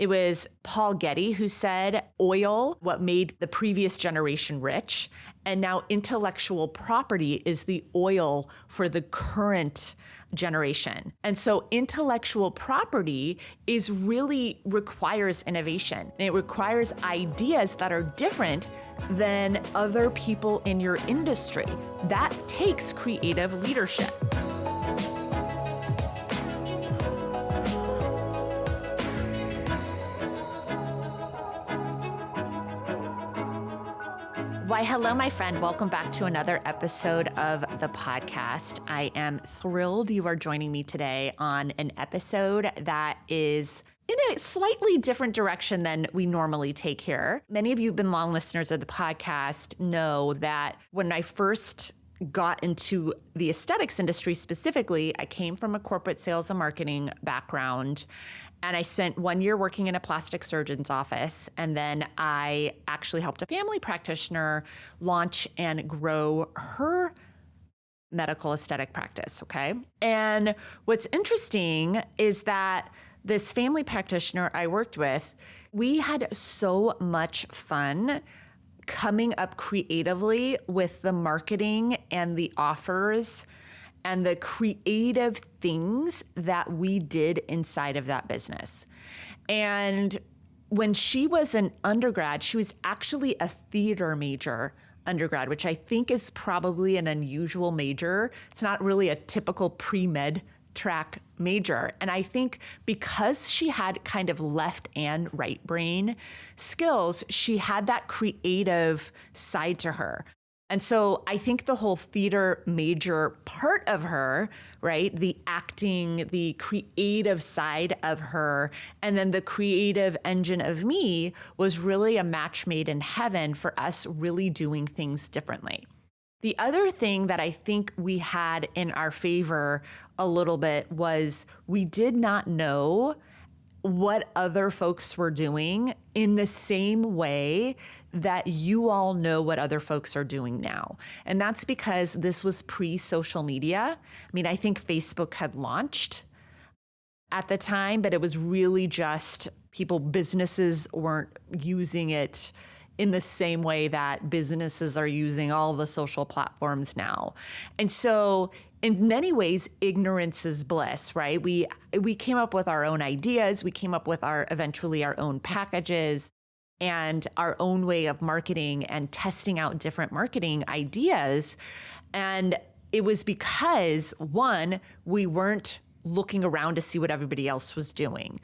It was Paul Getty who said, oil, what made the previous generation rich, and now intellectual property is the oil for the current generation. And so intellectual property really requires innovation. And it requires ideas that are different than other people in your industry. That takes creative leadership. Why, hello, my friend. Welcome back to another episode of the podcast. I am thrilled you are joining me today on an episode that is in a slightly different direction than we normally take here. Many of you who've been long listeners of the podcast know that when I first got into the aesthetics industry specifically, I came from a corporate sales and marketing background. And I spent 1 year working in a plastic surgeon's office. And then I actually helped a family practitioner launch and grow her medical aesthetic practice, okay? And what's interesting is that this family practitioner I worked with, we had so much fun coming up creatively with the marketing and the offers and the creative things that we did inside of that business. And when she was an undergrad, she was actually a theater major undergrad, which I think is probably an unusual major. It's not really a typical pre-med track major. And I think because she had kind of left and right brain skills, she had that creative side to her. And so I think the whole theater major part of her, right, the acting, the creative side of her, and then the creative engine of me was really a match made in heaven for us really doing things differently. The other thing that I think we had in our favor a little bit was we did not know what other folks were doing in the same way that you all know what other folks are doing now. And that's because this was pre-social media. I mean, I think Facebook had launched at the time, but it was really just businesses weren't using it in the same way that businesses are using all the social platforms now. And so in many ways, ignorance is bliss, right? We came up with our own ideas. We came up with eventually our own packages and our own way of marketing and testing out different marketing ideas. And it was because, one, we weren't looking around to see what everybody else was doing.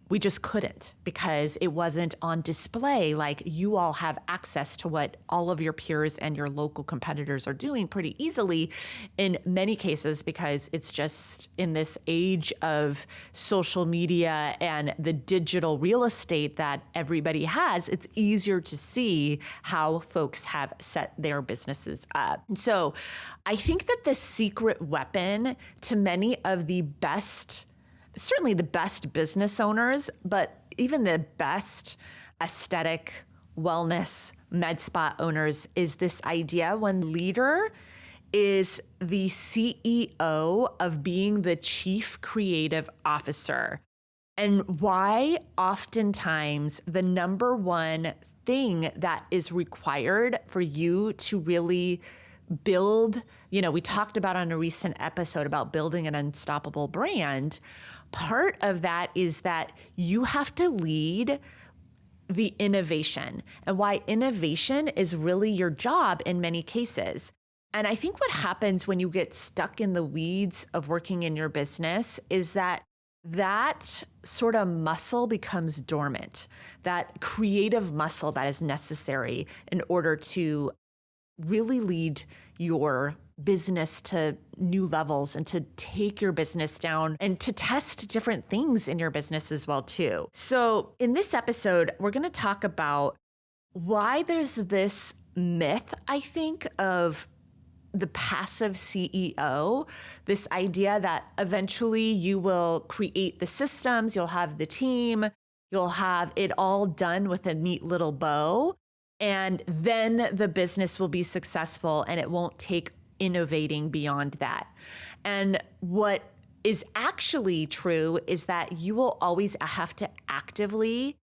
We just couldn't because it wasn't on display. Like, you all have access to what all of your peers and your local competitors are doing pretty easily in many cases, because it's just in this age of social media and the digital real estate that everybody has, it's easier to see how folks have set their businesses up. So I think that the secret weapon to many of the best, certainly the best business owners, but even the best aesthetic, wellness, med spa owners, is this idea when leader is the CEO of being the chief creative officer. And why oftentimes the number one thing that is required for you to really build, we talked about on a recent episode about building an unstoppable brand. Part of that is that you have to lead the innovation, and why innovation is really your job in many cases. And I think what happens when you get stuck in the weeds of working in your business is that sort of muscle becomes dormant, that creative muscle that is necessary in order to really lead your business to new levels and to take your business down and to test different things in your business as well too. So in this episode, we're going to talk about why there's this myth, I think, of the passive CEO, this idea that eventually you will create the systems, you'll have the team, you'll have it all done with a neat little bow, and then the business will be successful and it won't take innovating beyond that. And what is actually true is that you will always have to actively,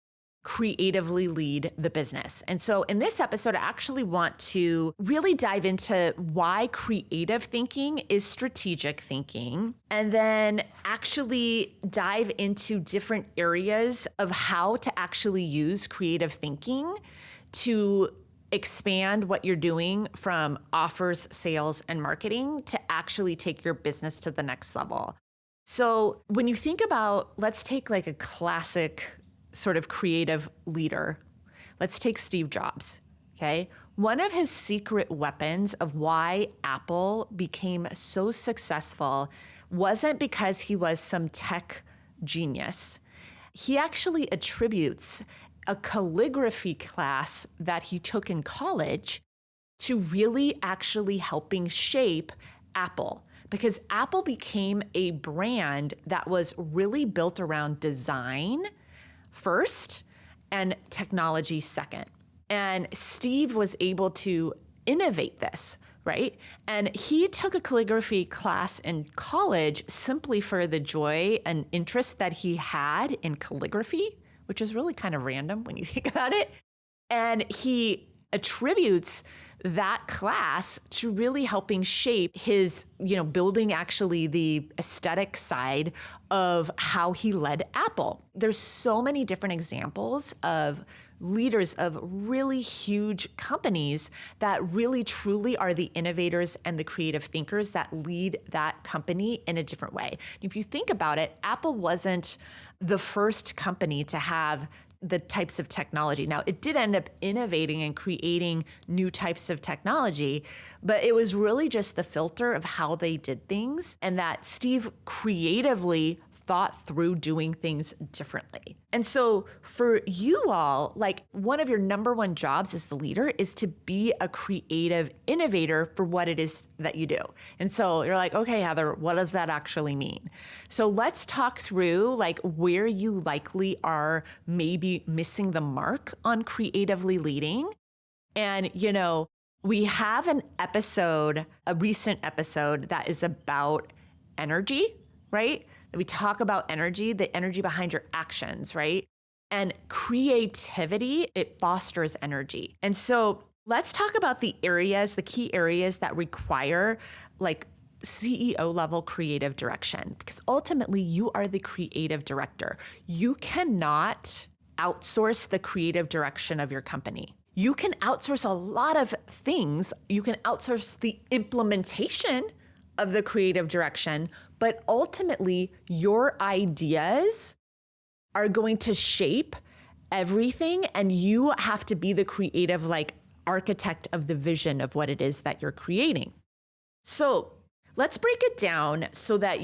creatively lead the business. And so in this episode, I actually want to really dive into why creative thinking is strategic thinking, and then actually dive into different areas of how to actually use creative thinking to expand what you're doing from offers, sales, and marketing to actually take your business to the next level. So when you think about, let's take like a classic sort of creative leader. Let's take Steve Jobs, okay? One of his secret weapons of why Apple became so successful wasn't because he was some tech genius. He actually attributes a calligraphy class that he took in college to really actually helping shape Apple, because Apple became a brand that was really built around design first and technology second. And Steve was able to innovate this, right? And he took a calligraphy class in college simply for the joy and interest that he had in calligraphy, which is really kind of random when you think about it. And he attributes that class to really helping shape his, building actually the aesthetic side of how he led Apple. There's so many different examples of leaders of really huge companies that really truly are the innovators and the creative thinkers that lead that company in a different way. If you think about it, Apple wasn't the first company to have the types of technology. Now, it did end up innovating and creating new types of technology, but it was really just the filter of how they did things, and that Steve creatively thought through doing things differently. And so for you all, like, one of your number one jobs as the leader is to be a creative innovator for what it is that you do. And so you're like, okay, Heather, what does that actually mean? So let's talk through like where you likely are maybe missing the mark on creatively leading. And, we have an episode, a recent episode that is about energy, right? We talk about energy, the energy behind your actions, right? And creativity, it fosters energy. And so let's talk about the key areas that require like CEO level creative direction, because ultimately you are the creative director. You cannot outsource the creative direction of your company. You can outsource a lot of things. You can outsource the implementation of the creative direction, but ultimately your ideas are going to shape everything, and you have to be the creative like architect of the vision of what it is that you're creating. So let's break it down so that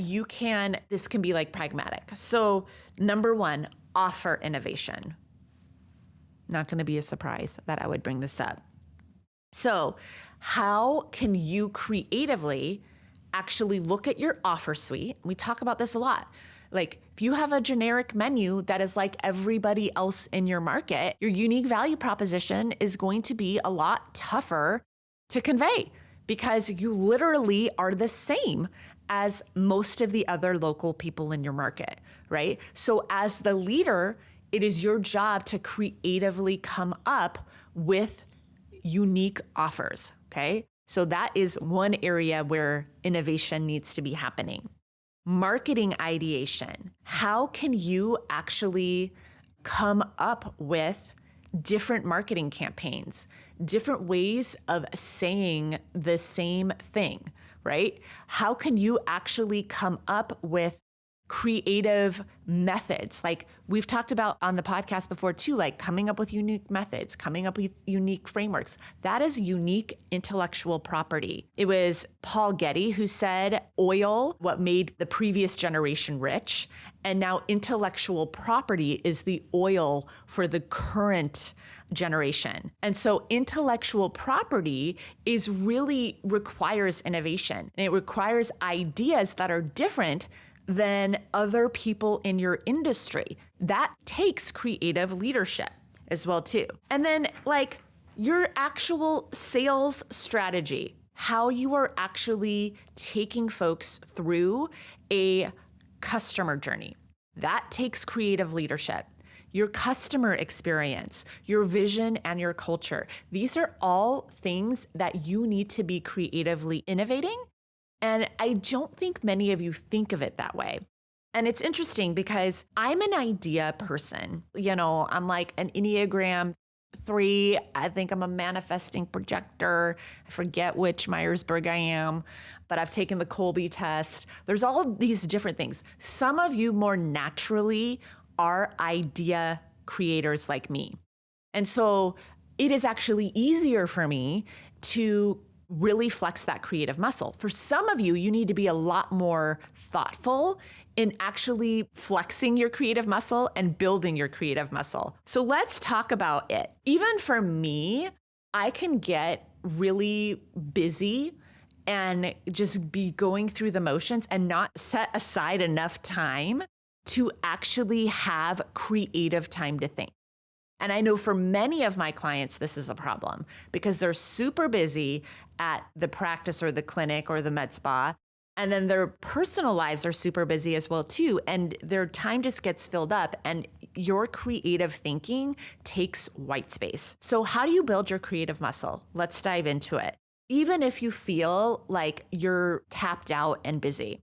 this can be like pragmatic. So number one, offer innovation. Not going to be a surprise that I would bring this up. So how can you creatively actually look at your offer suite? We talk about this a lot. Like, if you have a generic menu that is like everybody else in your market, your unique value proposition is going to be a lot tougher to convey because you literally are the same as most of the other local people in your market, right? So as the leader, it is your job to creatively come up with unique offers, okay? So that is one area where innovation needs to be happening. Marketing ideation. How can you actually come up with different marketing campaigns, different ways of saying the same thing, right? How can you actually come up with creative methods? Like we've talked about on the podcast before too, like coming up with unique methods, coming up with unique frameworks. That is unique intellectual property. It was Paul Getty who said, oil, what made the previous generation rich, and now intellectual property is the oil for the current generation. And so intellectual property requires innovation, and it requires ideas that are different than other people in your industry. That takes creative leadership as well too. And then like your actual sales strategy, how you are actually taking folks through a customer journey. That takes creative leadership. Your customer experience, your vision, and your culture. These are all things that you need to be creatively innovating. And I don't think many of you think of it that way. And it's interesting because I'm an idea person. I'm like an Enneagram 3. I think I'm a manifesting projector. I forget which Myers-Briggs I am, but I've taken the Colby test. There's all these different things. Some of you more naturally are idea creators like me. And so it is actually easier for me to really flex that creative muscle. For some of you, you need to be a lot more thoughtful in actually flexing your creative muscle and building your creative muscle. So let's talk about it. Even for me, I can get really busy and just be going through the motions and not set aside enough time to actually have creative time to think. And I know for many of my clients, this is a problem because they're super busy at the practice or the clinic or the med spa. And then their personal lives are super busy as well too. And their time just gets filled up and your creative thinking takes white space. So how do you build your creative muscle? Let's dive into it. Even if you feel like you're tapped out and busy.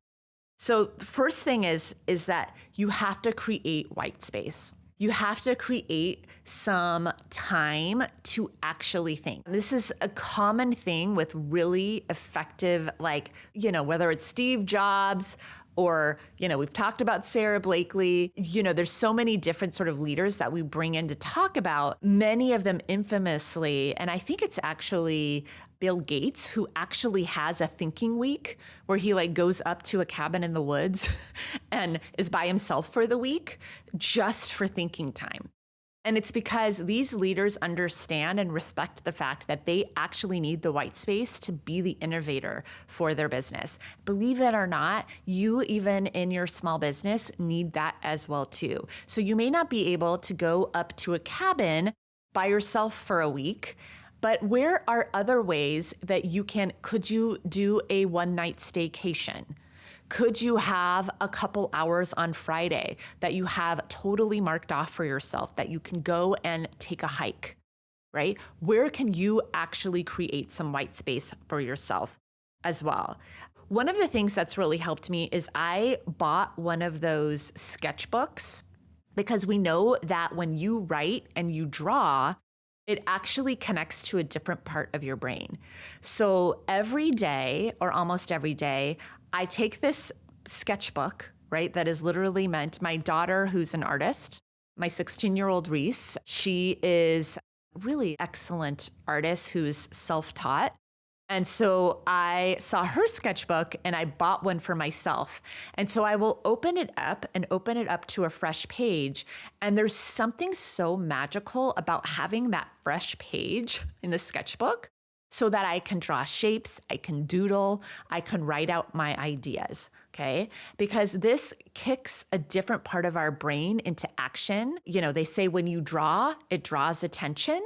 So the first thing is that you have to create white space. You have to create some time to actually think. This is a common thing with really effective, whether it's Steve Jobs or, we've talked about Sarah Blakely, there's so many different sort of leaders that we bring in to talk about, many of them infamously. And I think it's actually Bill Gates who actually has a thinking week where he goes up to a cabin in the woods and is by himself for the week just for thinking time. And it's because these leaders understand and respect the fact that they actually need the white space to be the innovator for their business. Believe it or not, you even in your small business need that as well too. So you may not be able to go up to a cabin by yourself for a week, but where are other ways that could you do a one-night staycation? Could you have a couple hours on Friday that you have totally marked off for yourself that you can go and take a hike, right? Where can you actually create some white space for yourself as well? One of the things that's really helped me is I bought one of those sketchbooks because we know that when you write and you draw, it actually connects to a different part of your brain. So every day or almost every day, I take this sketchbook, right, that is literally meant, my daughter, who's an artist, my 16-year-old Reese, she is a really excellent artist who's self-taught. And so I saw her sketchbook and I bought one for myself. And so I will open it up to a fresh page. And there's something so magical about having that fresh page in the sketchbook so that I can draw shapes, I can doodle, I can write out my ideas, okay? Because this kicks a different part of our brain into action. They say when you draw, it draws attention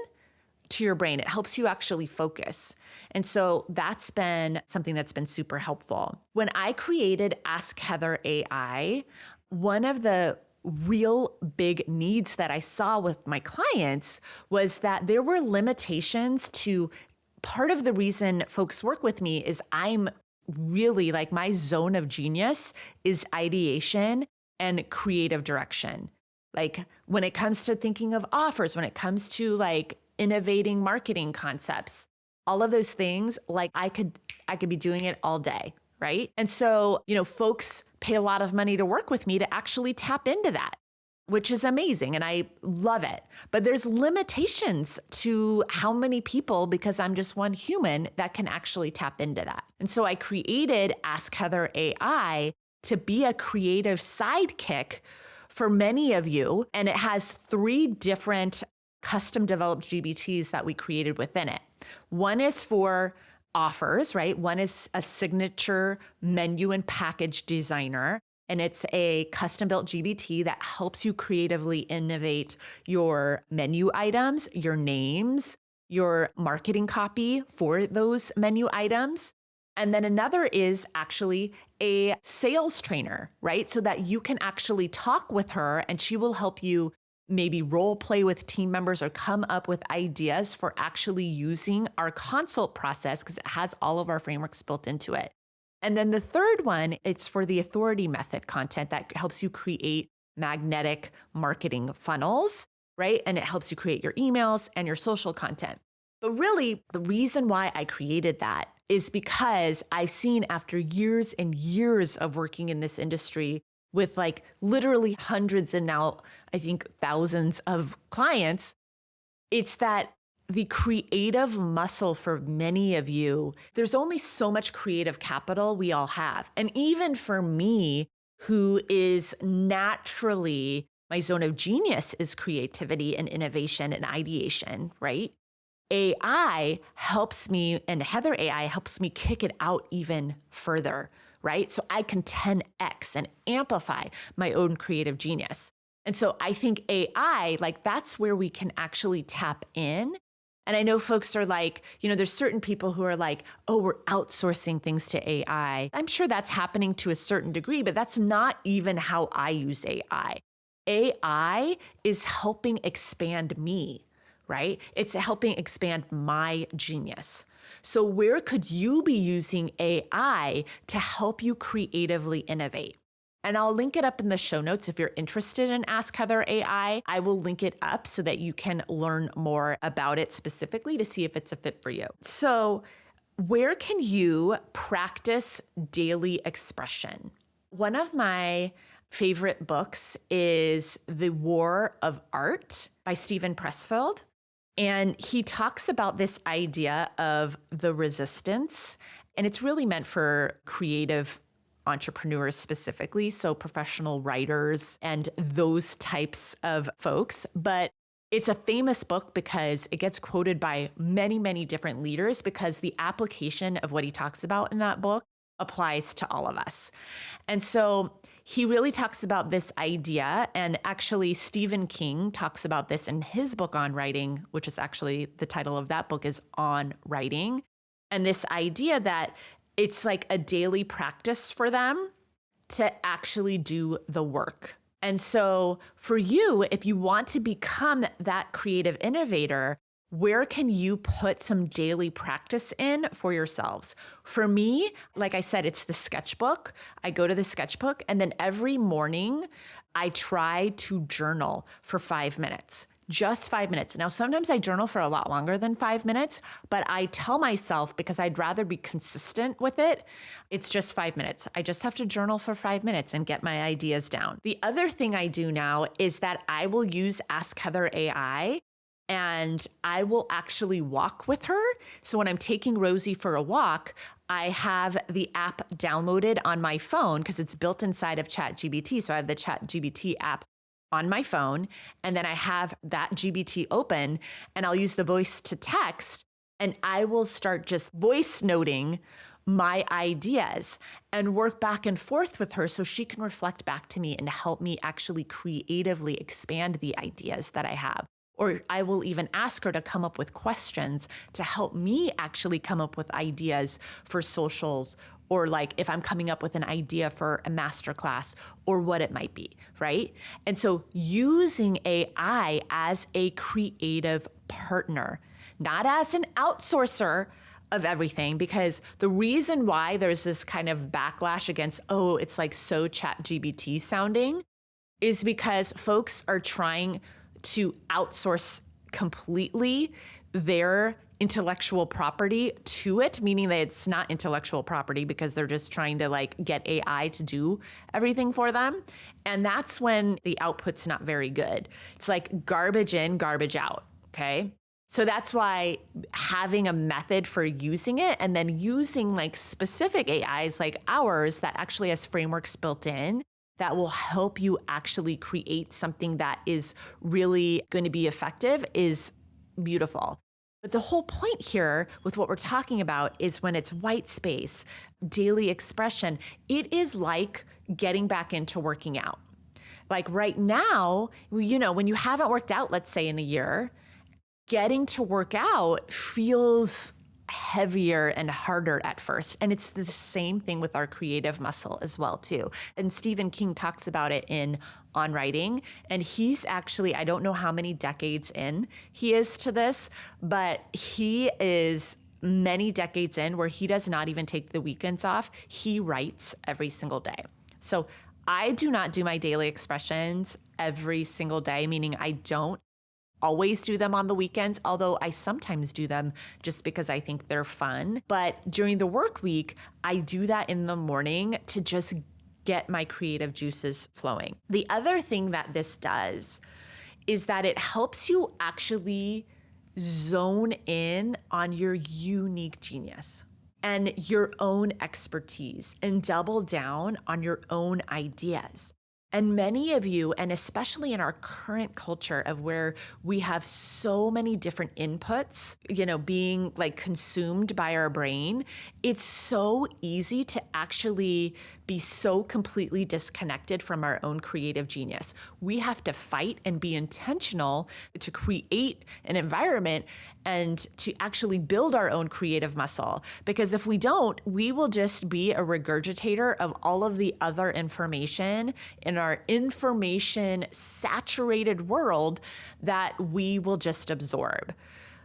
to your brain. It helps you actually focus. And so that's been something that's been super helpful. When I created Ask Heather AI, one of the real big needs that I saw with my clients was that there were limitations to part of the reason folks work with me is I'm really my zone of genius is ideation and creative direction. When it comes to thinking of offers, when it comes to innovating marketing concepts, all of those things, I could be doing it all day, right? And so, folks pay a lot of money to work with me to actually tap into that, which is amazing. And I love it. But there's limitations to how many people, because I'm just one human, that can actually tap into that. And so I created Ask Heather AI to be a creative sidekick for many of you. And it has 3 different custom developed GBTs that we created within it. One is for offers, right? One is a signature menu and package designer. And it's a custom built GBT that helps you creatively innovate your menu items, your names, your marketing copy for those menu items. And then another is actually a sales trainer, right? So that you can actually talk with her and she will help you maybe role play with team members or come up with ideas for actually using our consult process because it has all of our frameworks built into it. And then the third one, it's for the authority method content that helps you create magnetic marketing funnels, right? And it helps you create your emails and your social content. But really, the reason why I created that is because I've seen after years and years of working in this industry with like literally hundreds and now I think thousands of clients, it's that the creative muscle for many of you, there's only so much creative capital we all have. And even for me, who is naturally, my zone of genius is creativity and innovation and ideation, right? AI helps me, and Heather AI helps me kick it out even further, right? So I can 10x and amplify my own creative genius. And so I think AI, like that's where we can actually tap in. And I know folks are like, there's certain people who are like, oh, we're outsourcing things to AI. I'm sure that's happening to a certain degree, but that's not even how I use AI. AI is helping expand me, right? It's helping expand my genius. So where could you be using AI to help you creatively innovate? And I'll link it up in the show notes. If you're interested in Ask Heather AI, I will link it up so that you can learn more about it specifically to see if it's a fit for you. So where can you practice daily expression? One of my favorite books is The War of Art by Steven Pressfield. And he talks about this idea of the resistance, and it's really meant for creative entrepreneurs specifically, so professional writers and those types of folks. But it's a famous book because it gets quoted by many, many different leaders because the application of what he talks about in that book applies to all of us. And so he really talks about this idea, and actually Stephen King talks about this in his book on writing, which is actually the title of that book is On Writing. And this idea that it's like a daily practice for them to actually do the work. And so for you, if you want to become that creative innovator, where can you put some daily practice in for yourselves? For me, like I said, it's the sketchbook. I go to the sketchbook and then every morning I try to journal for 5 minutes. Just 5 minutes. Now, sometimes I journal for a lot longer than 5 minutes, but I tell myself because I'd rather be consistent with it, it's just 5 minutes. I just have to journal for 5 minutes and get my ideas down. The other thing I do now is that I will use Ask Heather AI and I will actually walk with her. So when I'm taking Rosie for a walk, I have the app downloaded on my phone because it's built inside of ChatGPT. So I have the ChatGPT app on my phone, and then I have that GBT open and I'll use the voice to text and I will start just voice noting my ideas and work back and forth with her so she can reflect back to me and help me actually creatively expand the ideas that I have. Or I will even ask her to come up with questions to help me actually come up with ideas for socials, or like if I'm coming up with an idea for a masterclass or what it might be, right? And so using AI as a creative partner, not as an outsourcer of everything, because the reason why there's this kind of backlash against, oh, it's like so ChatGPT sounding, is because folks are trying to outsource completely their intellectual property to it, meaning that it's not intellectual property because they're just trying to like get AI to do everything for them. And that's when the output's not very good. It's like garbage in, garbage out, okay? So that's why having a method for using it and then using like specific AIs like ours that actually has frameworks built in that will help you actually create something that is really going to be effective is beautiful. But the whole point here with what we're talking about is when it's white space, daily expression, it is like getting back into working out. Like right now, when you haven't worked out, let's say in a year, getting to work out feels heavier and harder at first. And it's the same thing with our creative muscle as well too. And Stephen King talks about it in On Writing. And he's actually, I don't know how many decades in he is to this, but he is many decades in where he does not even take the weekends off. He writes every single day. So I do not do my daily expressions every single day, meaning I don't always do them on the weekends, although I sometimes do them just because I think they're fun. But during the work week, I do that in the morning to just get my creative juices flowing. The other thing that this does is that it helps you actually zone in on your unique genius and your own expertise and double down on your own ideas. And many of you, and especially in our current culture of where we have so many different inputs, being like consumed by our brain, it's so easy to actually be so completely disconnected from our own creative genius. We have to fight and be intentional to create an environment and to actually build our own creative muscle. Because if we don't, we will just be a regurgitator of all of the other information in our information saturated world that we will just absorb.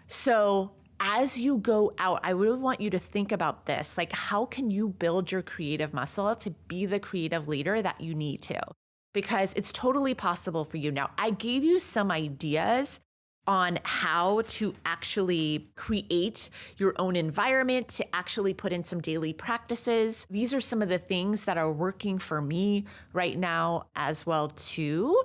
So as you go out, I really want you to think about this. Like, how can you build your creative muscle to be the creative leader that you need to? Because it's totally possible for you. Now, I gave you some ideas on how to actually create your own environment, to actually put in some daily practices. These are some of the things that are working for me right now as well too.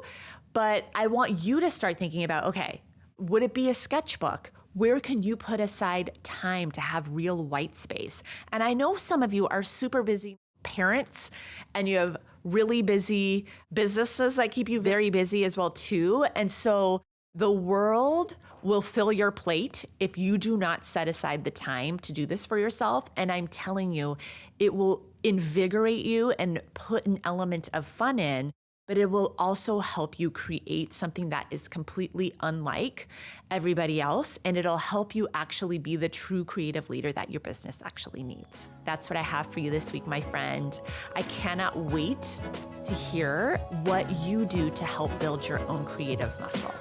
But I want you to start thinking about, okay, would it be a sketchbook? Where can you put aside time to have real white space? And I know some of you are super busy parents and you have really busy businesses that keep you very busy as well too. And so the world will fill your plate if you do not set aside the time to do this for yourself. And I'm telling you, it will invigorate you and put an element of fun in, but it will also help you create something that is completely unlike everybody else. And it'll help you actually be the true creative leader that your business actually needs. That's what I have for you this week, my friend. I cannot wait to hear what you do to help build your own creative muscle.